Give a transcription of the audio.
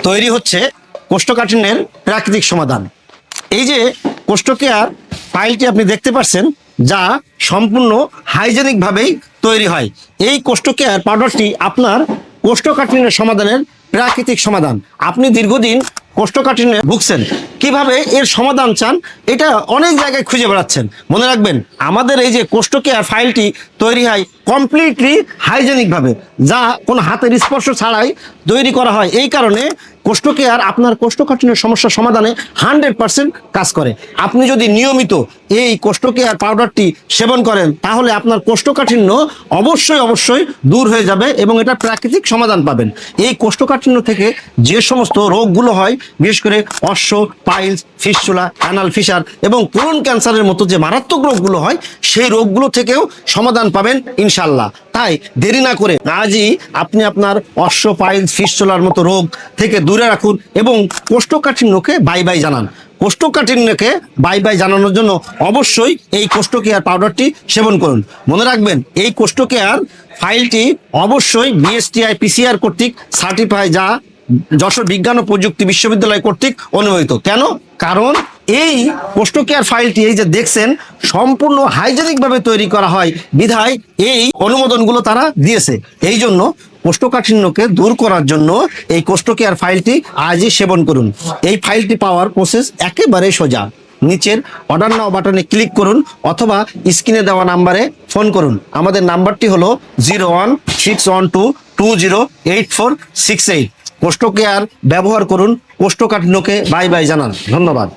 তৈরি হচ্ছে কোষ্ঠকাঠিন্যের প্রাকৃতিক সমাধান। এই যে কোষ্ঠকেয়ার ফাইলটি আপনি দেখতে পাচ্ছেন, যা সম্পূর্ণ হাইজেনিকভাবেই তৈরি হয়। এই কোষ্ঠকেয়ার পাউডারটি আপনার কোষ্ঠকাঠিন্যের সমাধানের প্রাকৃতিক সমাধান। আপনি দীর্ঘদিন কোষ্ঠকাঠিন্যে ভুগছেন, কিভাবে এর সমাধান চান, এটা অনেক জায়গায় খুঁজে বেড়াচ্ছেন। মনে রাখবেন, আমাদের এই যে কোষ্ঠকেয়ার ফাইলটি তৈরি হয় কমপ্লিটলি হাইজেনিকভাবে, যা কোনো হাতের স্পর্শ ছাড়াই তৈরি করা হয়। এই কারণে কোষ্ঠকেয়ার আপনার কোষ্ঠকাঠিন্য সমস্যার সমাধানে 100% কাজ করে। আপনি যদি নিয়মিত এই কোষ্ঠকেয়ার পাউডারটি সেবন করেন, তাহলে আপনার কোষ্ঠকাঠিন্য অবশ্যই দূর হয়ে যাবে এবং এটা প্রাকৃতিক সমাধান পাবেন। এই কোষ্ঠকাঠিন্য থেকে যে সমস্ত রোগগুলো হয়, বিশেষ করে অশ্ব, পাইলস, ফিস্টুলা, অ্যানাল ফিশার এবং কোলন ক্যান্সারের মতো যে মারাত্মক রোগগুলো হয়, সেই রোগগুলো থেকেও সমাধান পাবেন ইনশাল্লাহ। তাই দেরি না করে আজই আপনি আপনার অশ্ব, পাইলস, ফিস্টুলার মতো রোগ থেকে দূরে রাখুন এবং কোষ্ঠকাঠিন্যকে বাই বাই জানান। কোষ্ঠকাঠিন্যকে বাই বাই জানানোর জন্য অবশ্যই এই কোষ্ঠকেয়ার পাউডারটি সেবন করুন। মনে রাখবেন, এই কোষ্ঠকেয়ার ফাইলটি অবশ্যই বিএসটিআই পিসিআর কর্তৃক সার্টিফাই, যা যশোর বিজ্ঞান ও প্রযুক্তি বিশ্ববিদ্যালয় কর্তৃক অনুমোদিত। কেন? কারণ এই কোষ্ঠকেয়ার ফাইলটি এই যে দেখছেন, সম্পূর্ণ হাইজেনিকভাবে তৈরি করা হয় বিধায় এই অনুমোদনগুলো তারা দিয়েছে। এই জন্য কোষ্ঠকাঠিন্যকে দূর করার জন্য এই কোষ্ঠকেয়ার ফাইলটি আজই সেবন করুন। এই ফাইলটি পাওয়ার প্রসেস একেবারে সোজা। নিচের অর্ডার নাও বাটনে ক্লিক করুন অথবা স্ক্রিনে দেওয়া নাম্বারে ফোন করুন। আমাদের নাম্বারটি হলো 016122084668। কোষ্ঠকেয়ার ব্যবহার করুন, কোষ্ঠকাঠিন্যকে বাই বাই জানান। ধন্যবাদ।